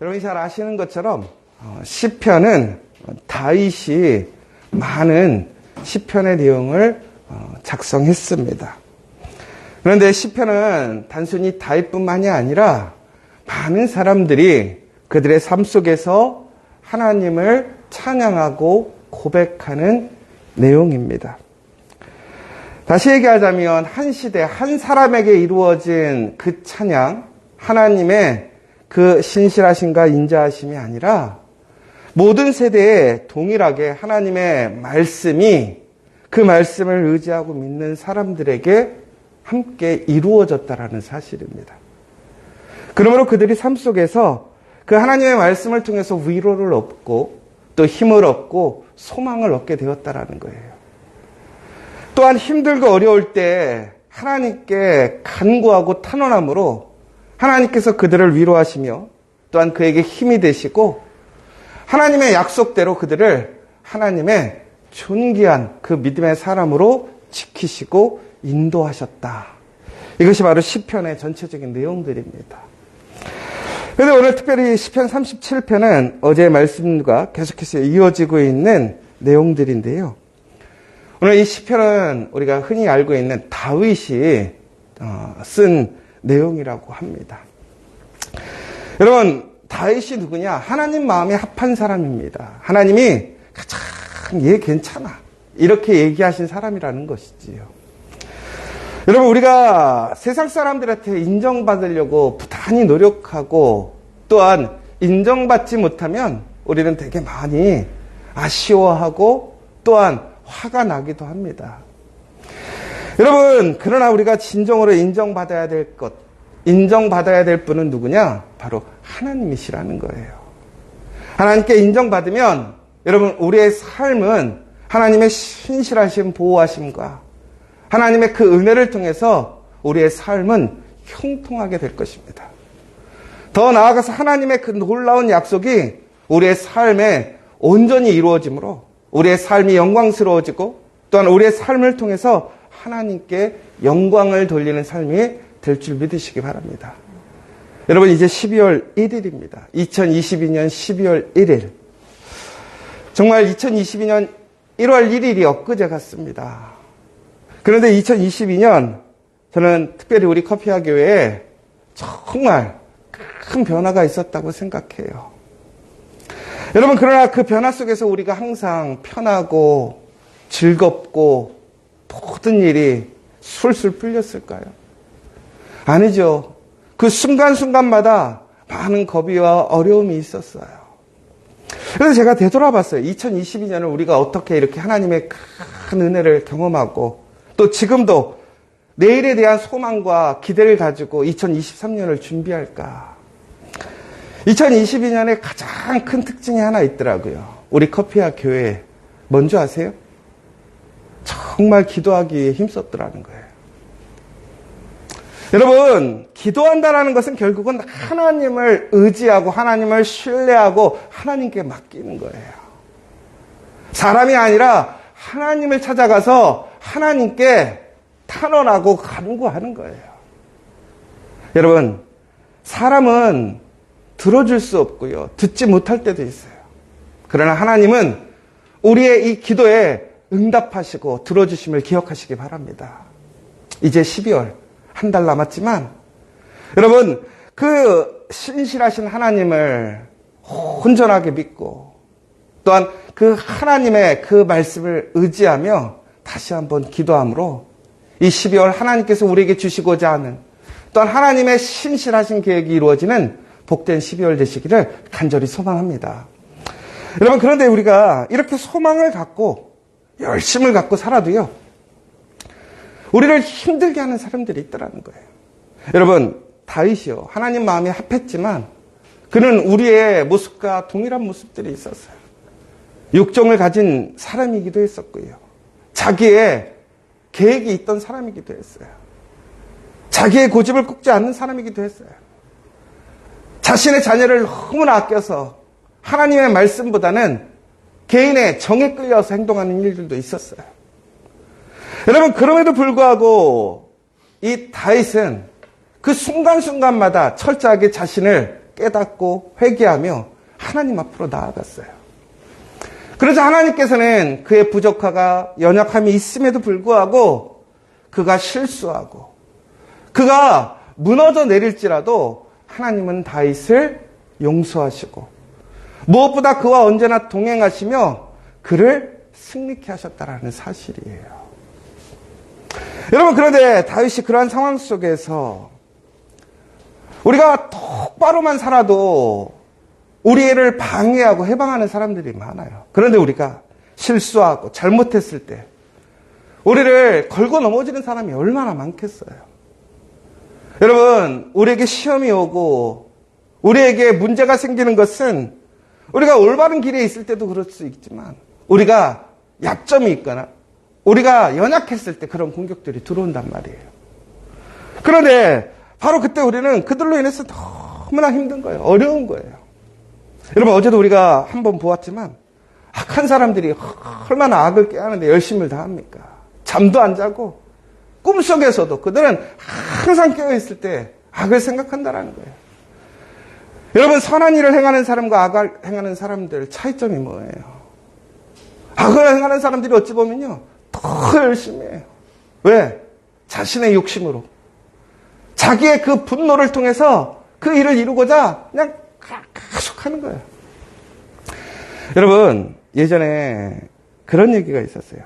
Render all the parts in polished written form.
여러분이 잘 아시는 것처럼 시편은 다윗이 많은 시편의 내용을 작성했습니다. 그런데 시편은 단순히 다윗뿐만이 아니라 많은 사람들이 그들의 삶 속에서 하나님을 찬양하고 고백하는 내용입니다. 다시 얘기하자면 한 시대 한 사람에게 이루어진 그 찬양, 하나님의 그 신실하심과 인자하심이 아니라 모든 세대에 동일하게 하나님의 말씀이 그 말씀을 의지하고 믿는 사람들에게 함께 이루어졌다라는 사실입니다. 그러므로 그들이 삶 속에서 그 하나님의 말씀을 통해서 위로를 얻고 또 힘을 얻고 소망을 얻게 되었다라는 거예요. 또한 힘들고 어려울 때 하나님께 간구하고 탄원함으로 하나님께서 그들을 위로하시며 또한 그에게 힘이 되시고 하나님의 약속대로 그들을 하나님의 존귀한 그 믿음의 사람으로 지키시고 인도하셨다. 이것이 바로 시편의 전체적인 내용들입니다. 그런데 오늘 특별히 시편 37편은 어제의 말씀과 계속해서 이어지고 있는 내용들인데요. 오늘 이 시편은 우리가 흔히 알고 있는 다윗이 쓴 내용이라고 합니다. 여러분, 다윗이 누구냐? 하나님 마음에 합한 사람입니다. 하나님이 가장 얘 괜찮아 이렇게 얘기하신 사람이라는 것이지요. 여러분, 우리가 세상 사람들한테 인정받으려고 부단히 노력하고 또한 인정받지 못하면 우리는 되게 많이 아쉬워하고 또한 화가 나기도 합니다. 여러분, 그러나 우리가 진정으로 인정받아야 될 것, 인정받아야 될 분은 누구냐? 바로 하나님이시라는 거예요. 하나님께 인정받으면 여러분, 우리의 삶은 하나님의 신실하신 보호하심과 하나님의 그 은혜를 통해서 우리의 삶은 형통하게 될 것입니다. 더 나아가서 하나님의 그 놀라운 약속이 우리의 삶에 온전히 이루어지므로 우리의 삶이 영광스러워지고 또한 우리의 삶을 통해서 하나님께 영광을 돌리는 삶이 될 줄 믿으시기 바랍니다. 여러분, 이제 12월 1일입니다. 2022년 12월 1일. 정말 2022년 1월 1일이 엊그제 같습니다. 그런데 2022년 저는 특별히 우리 커피아 교회에 정말 큰 변화가 있었다고 생각해요. 여러분, 그러나 그 변화 속에서 우리가 항상 편하고 즐겁고 모든 일이 술술 풀렸을까요? 아니죠. 그 순간순간마다 많은 겁이와 어려움이 있었어요. 그래서 제가 되돌아봤어요. 2022년을 우리가 어떻게 이렇게 하나님의 큰 은혜를 경험하고 또 지금도 내일에 대한 소망과 기대를 가지고 2023년을 준비할까? 2022년에 가장 큰 특징이 하나 있더라고요. 우리 커피아 교회. 뭔지 아세요? 정말 기도하기에 힘썼더라는 거예요. 여러분, 기도한다는 것은 결국은 하나님을 의지하고 하나님을 신뢰하고 하나님께 맡기는 거예요. 사람이 아니라 하나님을 찾아가서 하나님께 탄원하고 간구하는 거예요. 여러분, 사람은 들어줄 수 없고요. 듣지 못할 때도 있어요. 그러나 하나님은 우리의 이 기도에 응답하시고 들어주심을 기억하시기 바랍니다. 이제 12월 한 달 남았지만 여러분, 그 신실하신 하나님을 온전하게 믿고 또한 그 하나님의 그 말씀을 의지하며 다시 한번 기도함으로 이 12월 하나님께서 우리에게 주시고자 하는 또한 하나님의 신실하신 계획이 이루어지는 복된 12월 되시기를 간절히 소망합니다. 여러분, 그런데 우리가 이렇게 소망을 갖고 열심을 갖고 살아도요, 우리를 힘들게 하는 사람들이 있더라는 거예요. 여러분, 다윗이요, 하나님 마음에 합했지만 그는 우리의 모습과 동일한 모습들이 있었어요. 육정을 가진 사람이기도 했었고요. 자기의 계획이 있던 사람이기도 했어요. 자기의 고집을 꺾지 않는 사람이기도 했어요. 자신의 자녀를 너무나 아껴서 하나님의 말씀보다는 개인의 정에 끌려서 행동하는 일들도 있었어요. 여러분, 그럼에도 불구하고 이 다윗은 그 순간순간마다 철저하게 자신을 깨닫고 회개하며 하나님 앞으로 나아갔어요. 그래서 하나님께서는 그의 부족함과 연약함이 있음에도 불구하고 그가 실수하고 그가 무너져 내릴지라도 하나님은 다윗을 용서하시고 무엇보다 그와 언제나 동행하시며 그를 승리케 하셨다라는 사실이에요. 여러분, 그런데 다윗이 그러한 상황 속에서 우리가 똑바로만 살아도 우리를 방해하고 해방하는 사람들이 많아요. 그런데 우리가 실수하고 잘못했을 때 우리를 걸고 넘어지는 사람이 얼마나 많겠어요. 여러분, 우리에게 시험이 오고 우리에게 문제가 생기는 것은 우리가 올바른 길에 있을 때도 그럴 수 있지만 우리가 약점이 있거나 우리가 연약했을 때 그런 공격들이 들어온단 말이에요. 그런데 바로 그때 우리는 그들로 인해서 너무나 힘든 거예요. 어려운 거예요. 여러분, 어제도 우리가 한번 보았지만 악한 사람들이 얼마나 악을 깨하는데 열심을 다합니까? 잠도 안 자고 꿈속에서도 그들은 항상 깨어있을 때 악을 생각한다라는 거예요. 여러분, 선한 일을 행하는 사람과 악을 행하는 사람들 차이점이 뭐예요? 악을 행하는 사람들이 어찌 보면요 더 열심히 해요. 왜? 자신의 욕심으로 자기의 그 분노를 통해서 그 일을 이루고자 그냥 계속 하는 거예요. 여러분, 예전에 그런 얘기가 있었어요.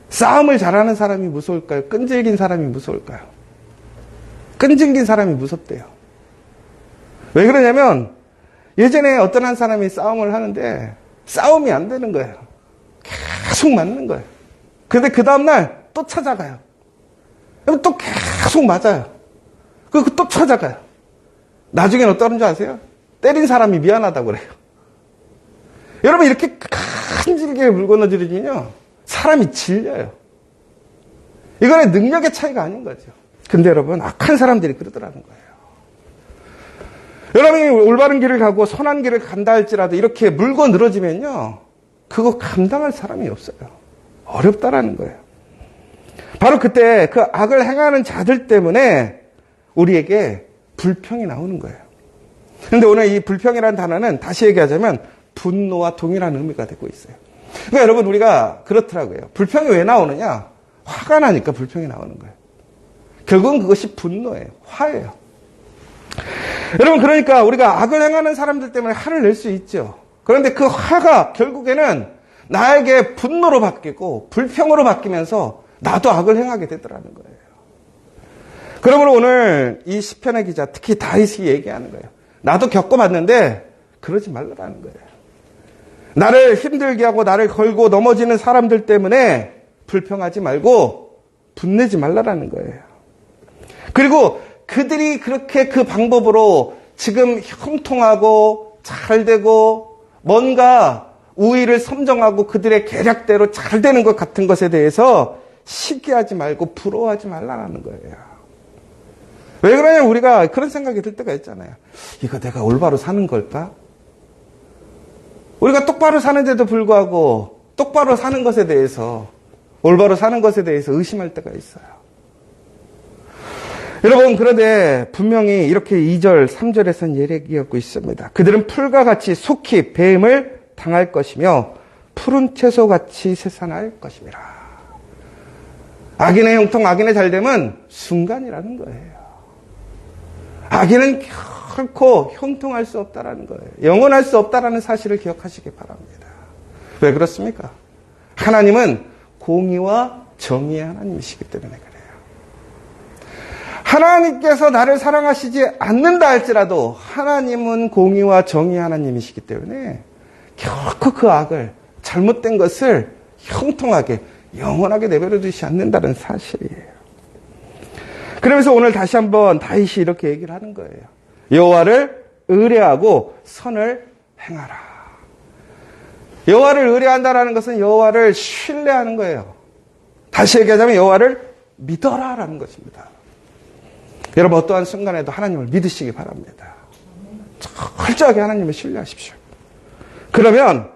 싸움을 잘하는 사람이 무서울까요? 끈질긴 사람이 무서울까요? 끈질긴 사람이 무섭대요. 왜 그러냐면 예전에 어떤 한 사람이 싸움을 하는데 싸움이 안 되는 거예요. 계속 맞는 거예요. 근데 그 다음날 또 찾아가요. 또 계속 맞아요. 그리고 또 찾아가요. 나중엔 어떠는 줄 아세요? 때린 사람이 미안하다고 그래요. 여러분, 이렇게 끈질기게 물건너지르면요 사람이 질려요. 이거는 능력의 차이가 아닌 거죠. 근데 여러분, 악한 사람들이 그러더라는 거예요. 여러분이 올바른 길을 가고 선한 길을 간다 할지라도 이렇게 물고 늘어지면요 그거 감당할 사람이 없어요. 어렵다라는 거예요. 바로 그때 그 악을 행하는 자들 때문에 우리에게 불평이 나오는 거예요. 그런데 오늘 이 불평이라는 단어는 다시 얘기하자면 분노와 동일한 의미가 되고 있어요. 그러니까 여러분, 우리가 그렇더라고요. 불평이 왜 나오느냐? 화가 나니까 불평이 나오는 거예요. 결국은 그것이 분노예요. 화예요. 여러분, 그러니까 우리가 악을 행하는 사람들 때문에 화를 낼 수 있죠. 그런데 그 화가 결국에는 나에게 분노로 바뀌고 불평으로 바뀌면서 나도 악을 행하게 되더라는 거예요. 그러므로 오늘 이 시편의 기자, 특히 다윗이 얘기하는 거예요. 나도 겪어봤는데 그러지 말라는 거예요. 나를 힘들게 하고 나를 걸고 넘어지는 사람들 때문에 불평하지 말고 분내지 말라는 거예요. 그리고 그들이 그렇게 그 방법으로 지금 형통하고 잘되고 뭔가 우위를 선정하고 그들의 계략대로 잘 되는 것 같은 것에 대해서 시기하지 말고 부러워하지 말라는 거예요. 왜 그러냐면 우리가 그런 생각이 들 때가 있잖아요. 이거 내가 올바로 사는 걸까? 우리가 똑바로 사는데도 불구하고 똑바로 사는 것에 대해서 올바로 사는 것에 대해서 의심할 때가 있어요. 여러분, 그런데 분명히 이렇게 2절, 3절에서는 얘기하고 있습니다. 그들은 풀과 같이 속히 뱀을 당할 것이며 푸른 채소같이 쇠산할 것입니다. 악인의 형통, 악인의 잘됨은 순간이라는 거예요. 악인은 결코 형통할 수 없다라는 거예요. 영원할 수 없다라는 사실을 기억하시기 바랍니다. 왜 그렇습니까? 하나님은 공의와 정의의 하나님이시기 때문에 그래요. 하나님께서 나를 사랑하시지 않는다 할지라도 하나님은 공의와 정의의 하나님이시기 때문에 결코 그 악을, 잘못된 것을 형통하게, 영원하게 내버려 두지 않는다는 사실이에요. 그러면서 오늘 다시 한번 다윗이 이렇게 얘기를 하는 거예요. 여호와를 의뢰하고 선을 행하라. 여호와를 의뢰한다라는 것은 여호와를 신뢰하는 거예요. 다시 얘기하자면 여호와를 믿어라라는 것입니다. 여러분, 어떠한 순간에도 하나님을 믿으시기 바랍니다. 철저하게 하나님을 신뢰하십시오. 그러면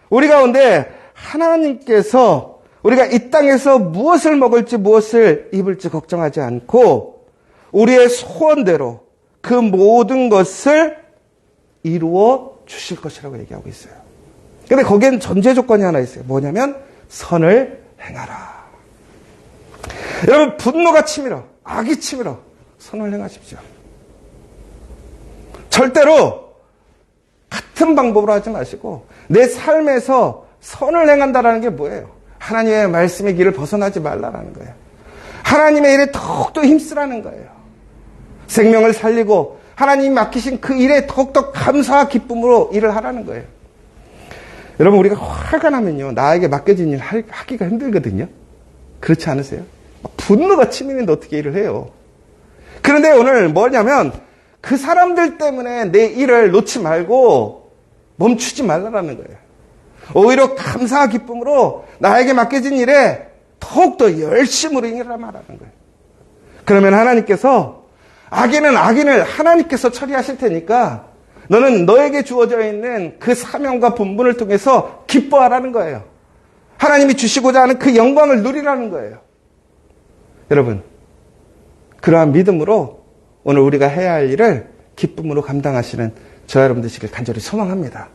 우리 가운데 하나님께서 우리가 이 땅에서 무엇을 먹을지 무엇을 입을지 걱정하지 않고 우리의 소원대로 그 모든 것을 이루어 주실 것이라고 얘기하고 있어요. 근데 거기엔 전제 조건이 하나 있어요. 뭐냐면 선을 행하라. 여러분, 분노가 치밀어, 악이 치밀어, 선을 행하십시오. 절대로 같은 방법으로 하지 마시고 내 삶에서 선을 행한다라는 게 뭐예요? 하나님의 말씀의 길을 벗어나지 말라라는 거예요. 하나님의 일에 더욱더 힘쓰라는 거예요. 생명을 살리고 하나님이 맡기신 그 일에 더욱더 감사와 기쁨으로 일을 하라는 거예요. 여러분, 우리가 화가 나면요, 나에게 맡겨진 일 하기가 힘들거든요. 그렇지 않으세요? 분노가 치밀는데 어떻게 일을 해요? 그런데 오늘 뭐냐면 그 사람들 때문에 내 일을 놓지 말고 멈추지 말라라는 거예요. 오히려 감사와 기쁨으로 나에게 맡겨진 일에 더욱더 열심으로 일하라는 거예요. 그러면 하나님께서 악인을 하나님께서 처리하실 테니까 너는 너에게 주어져 있는 그 사명과 본분을 통해서 기뻐하라는 거예요. 하나님이 주시고자 하는 그 영광을 누리라는 거예요. 여러분, 그러한 믿음으로 오늘 우리가 해야 할 일을 기쁨으로 감당하시는 저와 여러분 되시길 간절히 소망합니다.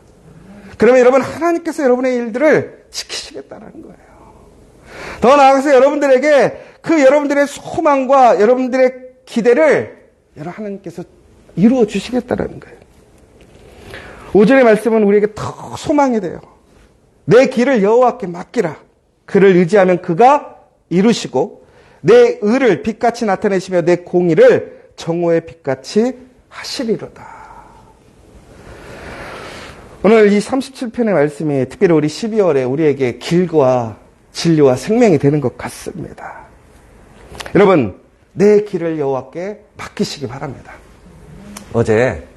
그러면 여러분, 하나님께서 여러분의 일들을 지키시겠다는 거예요. 더 나아가서 여러분들에게 그 여러분들의 소망과 여러분들의 기대를 하나님께서 이루어 주시겠다는 거예요. 5절의 말씀은 우리에게 더 소망이 돼요. 내 길을 여호와께 맡기라. 그를 의지하면 그가 이루시고 내 의를 빛같이 나타내시며 내 공의를 정오의 빛같이 하시리로다. 오늘 이 37편의 말씀이 특별히 우리 12월에 우리에게 길과 진리와 생명이 되는 것 같습니다. 여러분, 내 길을 여호와께 맡기시기 바랍니다. 어제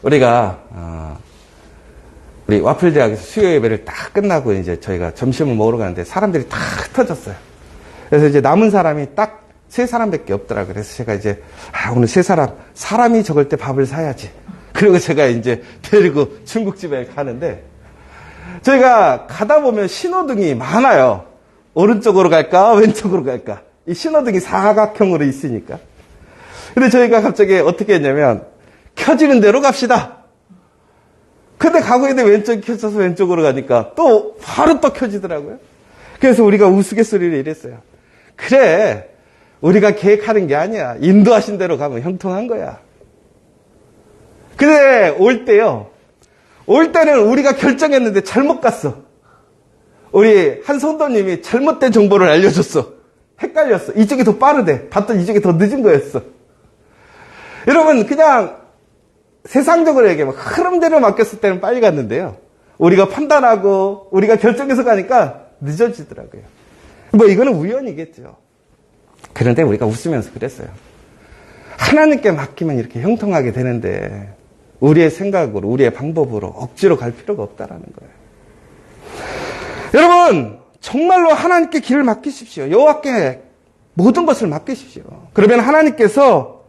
우리가 우리 와플대학에서 수요 예배를 다 끝나고 이제 저희가 점심을 먹으러 가는데 사람들이 다 흩어졌어요. 그래서 이제 남은 사람이 딱 3사람밖에 없더라. 그래서 제가 이제 오늘 3사람이 적을 때 밥을 사야지. 그리고 제가 이제 데리고 중국집에 가는데 저희가 가다 보면 신호등이 많아요. 오른쪽으로 갈까 왼쪽으로 갈까. 이 신호등이 사각형으로 있으니까. 근데 저희가 갑자기 어떻게 했냐면 켜지는 대로 갑시다. 근데 가고 있는데 왼쪽이 켜져서 왼쪽으로 가니까 또 바로 또 켜지더라고요. 그래서 우리가 우스갯소리를 이랬어요. 그래, 우리가 계획하는 게 아니야. 인도하신 대로 가면 형통한 거야. 근데 올 때는 우리가 결정했는데 잘못 갔어. 우리 한 성도님이 잘못된 정보를 알려줬어. 헷갈렸어. 이쪽이 더 빠르대. 봤더니 이쪽이 더 늦은 거였어. 여러분, 그냥 세상적으로 얘기하면 흐름대로 맡겼을 때는 빨리 갔는데요. 우리가 판단하고 우리가 결정해서 가니까 늦어지더라고요. 뭐 이거는 우연이겠죠. 그런데 우리가 웃으면서 그랬어요. 하나님께 맡기면 이렇게 형통하게 되는데 우리의 생각으로, 우리의 방법으로 억지로 갈 필요가 없다라는 거예요. 여러분, 정말로 하나님께 길을 맡기십시오. 여호와께 모든 것을 맡기십시오. 그러면 하나님께서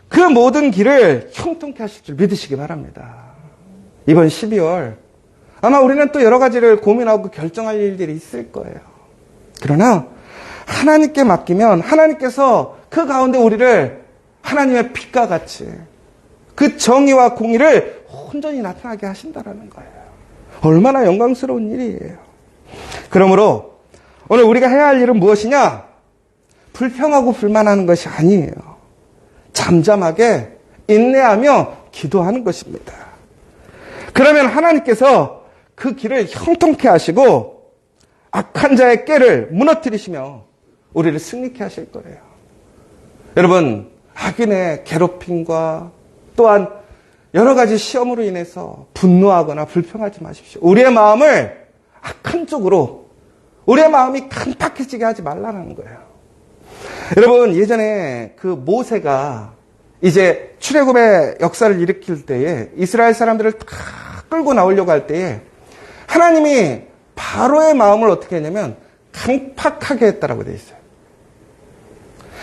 그 모든 길을 형통케 하실 줄 믿으시기 바랍니다. 이번 12월 아마 우리는 또 여러 가지를 고민하고 결정할 일들이 있을 거예요. 그러나 하나님께 맡기면 하나님께서 그 가운데 우리를 하나님의 빛과 같이 그 정의와 공의를 온전히 나타나게 하신다라는 거예요. 얼마나 영광스러운 일이에요. 그러므로 오늘 우리가 해야 할 일은 무엇이냐? 불평하고 불만하는 것이 아니에요. 잠잠하게 인내하며 기도하는 것입니다. 그러면 하나님께서 그 길을 형통케 하시고 악한 자의 꾀를 무너뜨리시며 우리를 승리케 하실 거예요. 여러분, 악인의 괴롭힘과 또한 여러 가지 시험으로 인해서 분노하거나 불평하지 마십시오. 우리의 마음을 악한 쪽으로, 우리의 마음이 깜빡해지게 하지 말라는 거예요. 여러분, 예전에 그 모세가 이제 출애굽의 역사를 일으킬 때에 이스라엘 사람들을 다 끌고 나오려고 할 때에 하나님이 바로의 마음을 어떻게 했냐면 강팍하게 했다라고 되어 있어요.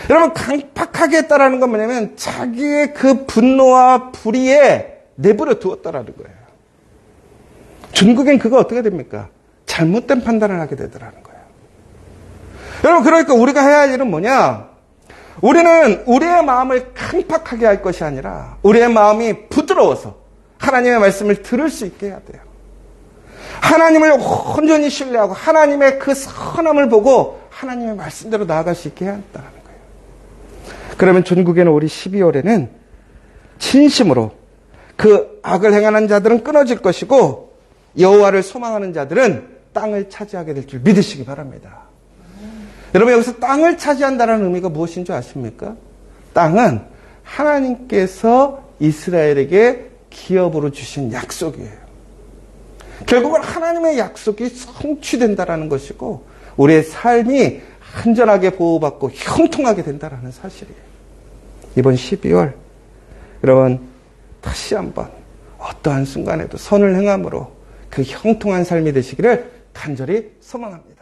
여러분, 강팍하게 했다라는 건 뭐냐면 자기의 그 분노와 불의에 내버려 두었다라는 거예요. 중국엔 그거 어떻게 됩니까? 잘못된 판단을 하게 되더라는 거예요. 여러분, 그러니까 우리가 해야 할 일은 뭐냐? 우리는 우리의 마음을 강팍하게 할 것이 아니라 우리의 마음이 부드러워서 하나님의 말씀을 들을 수 있게 해야 돼요. 하나님을 온전히 신뢰하고 하나님의 그 선함을 보고 하나님의 말씀대로 나아갈 수 있게 해야 한다는 거예요. 그러면 전국에는 우리 12월에는 진심으로 그 악을 행하는 자들은 끊어질 것이고 여호와를 소망하는 자들은 땅을 차지하게 될 줄 믿으시기 바랍니다. 여러분, 여기서 땅을 차지한다는 의미가 무엇인 줄 아십니까? 땅은 하나님께서 이스라엘에게 기업으로 주신 약속이에요. 결국은 하나님의 약속이 성취된다는 것이고 우리의 삶이 안전하게 보호받고 형통하게 된다는 사실이에요. 이번 12월 여러분 다시 한번 어떠한 순간에도 선을 행함으로 그 형통한 삶이 되시기를 간절히 소망합니다.